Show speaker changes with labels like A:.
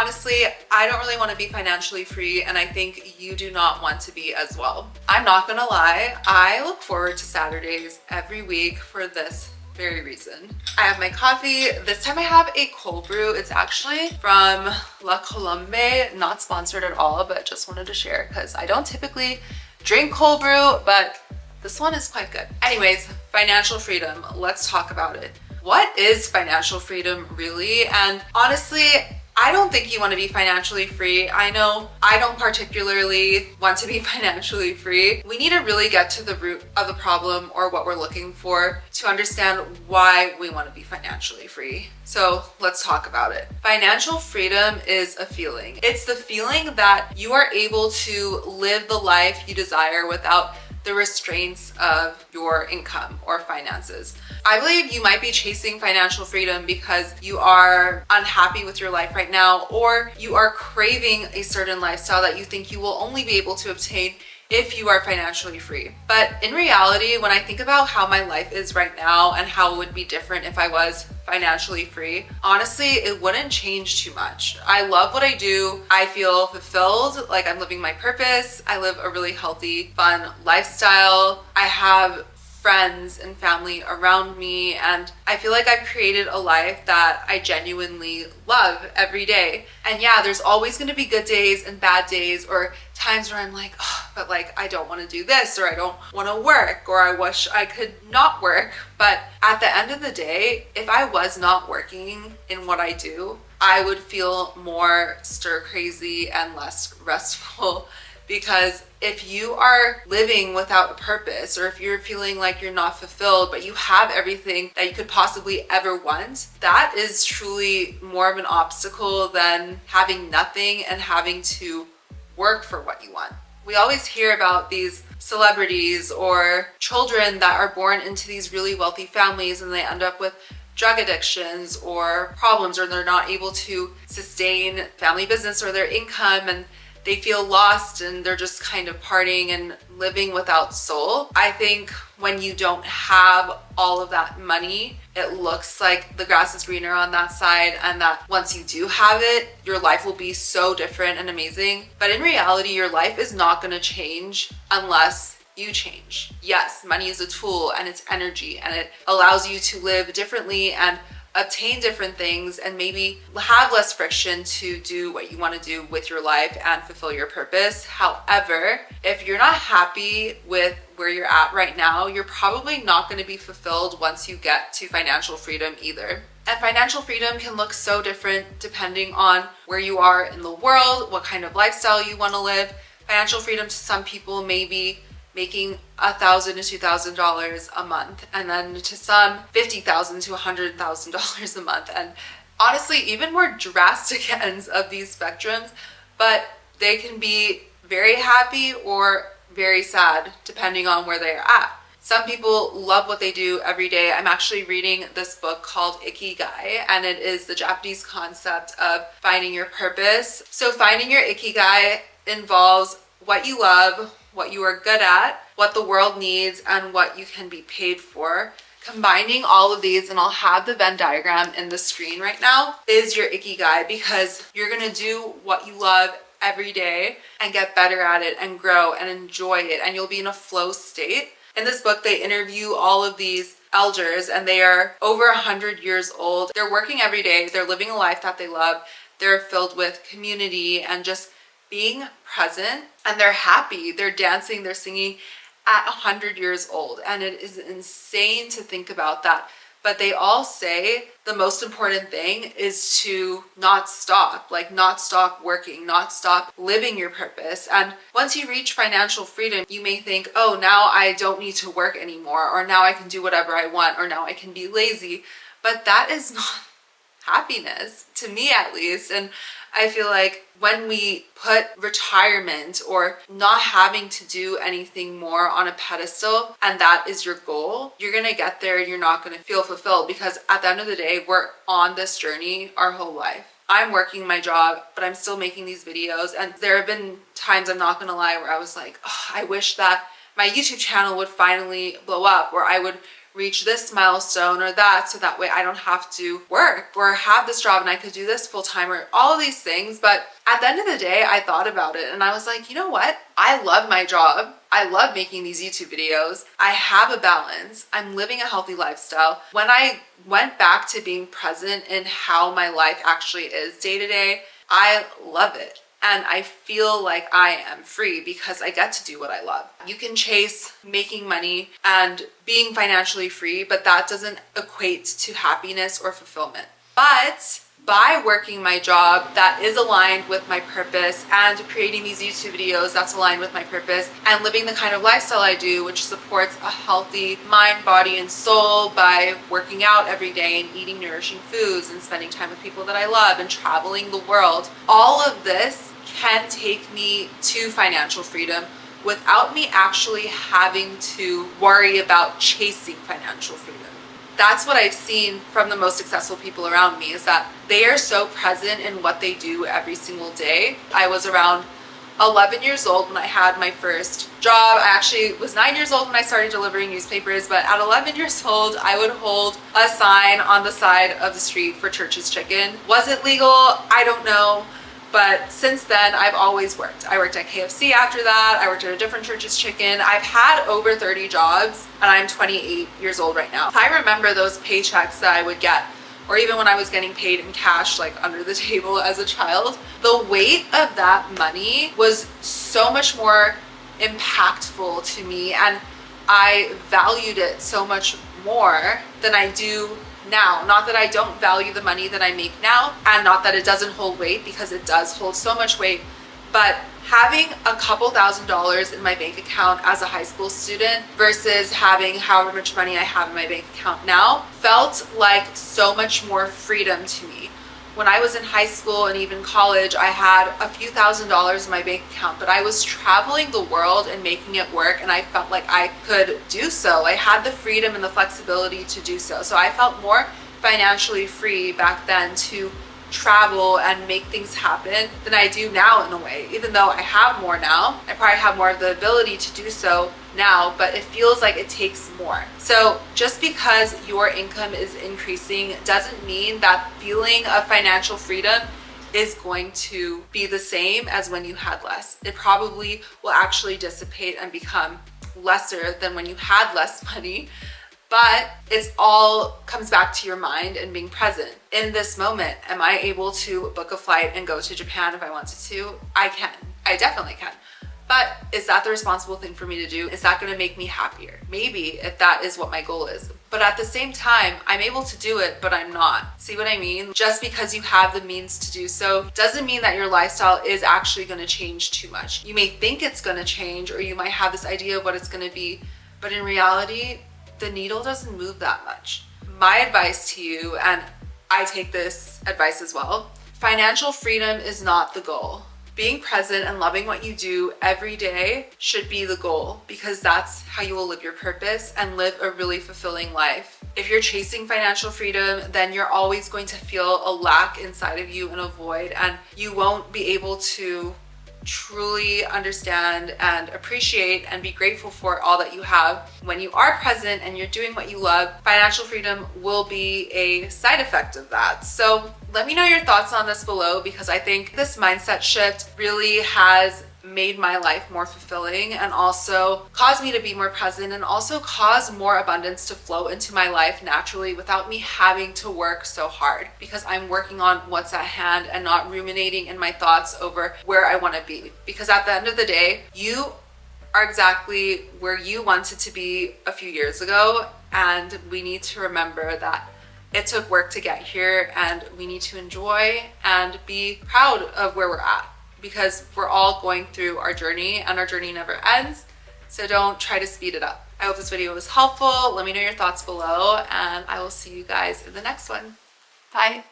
A: honestly, I don't really want to be financially free, and I think you do not want to be as well. I'm not gonna lie, I look forward to Saturdays every week for this very reason. I have my coffee. This time I have a cold brew. It's actually from La Colombe, not sponsored at all, but just wanted to share because I don't typically drink cold brew, but this one is quite good. Anyways, financial freedom, let's talk about it. What is financial freedom really? And honestly, I don't think you want to be financially free. I know I don't particularly want to be financially free. We need to really get to the root of the problem or what we're looking for to understand why we want to be financially free. So let's talk about it. Financial freedom is a feeling. It's the feeling that you are able to live the life you desire without the restraints of your income or finances. I believe you might be chasing financial freedom because you are unhappy with your life right now, or you are craving a certain lifestyle that you think you will only be able to obtain if you are financially free. But in reality, when I think about how my life is right now and how it would be different if I was financially free, honestly, it wouldn't change too much. I love what I do. I feel fulfilled, like I'm living my purpose. I live a really healthy, fun lifestyle. I have friends and family around me, and I feel like I've created a life that I genuinely love every day. And yeah, there's always going to be good days and bad days, or times where I'm like, oh, but like I don't want to do this, or I don't want to work, or I wish I could not work. But at the end of the day, if I was not working in what I do, I would feel more stir crazy and less restful. Because if you are living without a purpose, or if you're feeling like you're not fulfilled, but you have everything that you could possibly ever want, that is truly more of an obstacle than having nothing and having to work for what you want. We always hear about these celebrities or children that are born into these really wealthy families and they end up with drug addictions or problems, or they're not able to sustain family business or their income, and they feel lost and they're just kind of partying and living without soul. I think when you don't have all of that money, it looks like the grass is greener on that side, and that once you do have it, your life will be so different and amazing. But in reality, your life is not going to change unless you change. Yes, money is a tool and it's energy, and it allows you to live differently and obtain different things and maybe have less friction to do what you want to do with your life and fulfill your purpose. However, if you're not happy with where you're at right now, you're probably not going to be fulfilled once you get to financial freedom either. And financial freedom can look so different depending on where you are in the world, what kind of lifestyle you want to live. Financial freedom to some people may be making $1,000 to $2,000 a month, and then to some $50,000 to $100,000 a month. And honestly, even more drastic ends of these spectrums, but they can be very happy or very sad depending on where they are at. Some people love what they do every day. I'm actually reading this book called Ikigai, and it is the Japanese concept of finding your purpose. So finding your Ikigai involves what you love, what you are good at, what the world needs, and what you can be paid for. Combining all of these, and I'll have the Venn diagram in the screen right now, is your Ikigai, because you're gonna do what you love every day and get better at it and grow and enjoy it, and you'll be in a flow state. In this book, they interview all of these elders, and they are over 100 years old. They're working every day, they're living a life that they love, they're filled with community and just being present, and they're happy, they're dancing, they're singing at 100 years old. And it is insane to think about that. But they all say the most important thing is to not stop, like not stop working, not stop living your purpose. And once you reach financial freedom, you may think, oh, now I don't need to work anymore, or now I can do whatever I want, or now I can be lazy. But that is not happiness, to me at least. And I feel like when we put retirement or not having to do anything more on a pedestal, and that is your goal, you're gonna get there and you're not gonna feel fulfilled, because at the end of the day, we're on this journey our whole life. I'm working my job, but I'm still making these videos, and there have been times, I'm not gonna lie, where I was like, oh, I wish that my YouTube channel would finally blow up, or I would reach this milestone or that, so that way I don't have to work or have this job and I could do this full time, or all of these things. But at the end of the day, I thought about it and I was like, you know what? I love my job. I love making these YouTube videos. I have a balance. I'm living a healthy lifestyle. When I went back to being present in how my life actually is day to day, I love it. And I feel like I am free because I get to do what I love. You can chase making money and being financially free, but that doesn't equate to happiness or fulfillment. But by working my job that is aligned with my purpose and creating these YouTube videos that's aligned with my purpose and living the kind of lifestyle I do, which supports a healthy mind, body, and soul by working out every day and eating nourishing foods and spending time with people that I love and traveling the world, all of this can take me to financial freedom without me actually having to worry about chasing financial freedom. That's what I've seen from the most successful people around me, is that they are so present in what they do every single day. I was around 11 years old when I had my first job. I actually was 9 years old when I started delivering newspapers, but at 11 years old, I would hold a sign on the side of the street for Church's Chicken. Was it legal? I don't know. But since then, I've always worked. I worked at KFC after that. I worked at a different Church's Chicken. I've had over 30 jobs and I'm 28 years old right now. I remember those paychecks that I would get, or even when I was getting paid in cash, like under the table as a child, the weight of that money was so much more impactful to me, and I valued it so much more than I do now. Not that I don't value the money that I make now, and not that it doesn't hold weight, because it does hold so much weight, but having a couple $1,000s in my bank account as a high school student versus having however much money I have in my bank account now felt like so much more freedom to me. When I was in high school and even college, I had a few $1,000s in my bank account, but I was traveling the world and making it work, and I felt like I could do so. I had the freedom and the flexibility to do so. So I felt more financially free back then to travel and make things happen than I do now, in a way. Even though I have more now, I probably have more of the ability to do so now, but it feels like it takes more. So just because your income is increasing doesn't mean that feeling of financial freedom is going to be the same as when you had less. It probably will actually dissipate and become lesser than when you had less money. But it's all comes back to your mind and being present. In this moment, am I able to book a flight and go to Japan if I wanted to? I can. I definitely can. But is that the responsible thing for me to do? Is that going to make me happier? Maybe, if that is what my goal is. But at the same time, I'm able to do it, but I'm not. See what I mean? Just because you have the means to do so doesn't mean that your lifestyle is actually going to change too much. You may think it's going to change, or you might have this idea of what it's going to be, but in reality, the needle doesn't move that much. My advice to you, and I take this advice as well, financial freedom is not the goal. Being present and loving what you do every day should be the goal, because that's how you will live your purpose and live a really fulfilling life. If you're chasing financial freedom, then you're always going to feel a lack inside of you and a void, and you won't be able to truly understand and appreciate and be grateful for all that you have. When you are present and you're doing what you love, financial freedom will be a side effect of that. So let me know your thoughts on this below, because I think this mindset shift really has made my life more fulfilling and also caused me to be more present and also cause more abundance to flow into my life naturally without me having to work so hard, because I'm working on what's at hand and not ruminating in my thoughts over where I want to be. Because at the end of the day, you are exactly where you wanted to be a few years ago, and we need to remember that it took work to get here, and we need to enjoy and be proud of where we're at, because we're all going through our journey and our journey never ends. So don't try to speed it up. I hope this video was helpful. Let me know your thoughts below, and I will see you guys in the next one. Bye.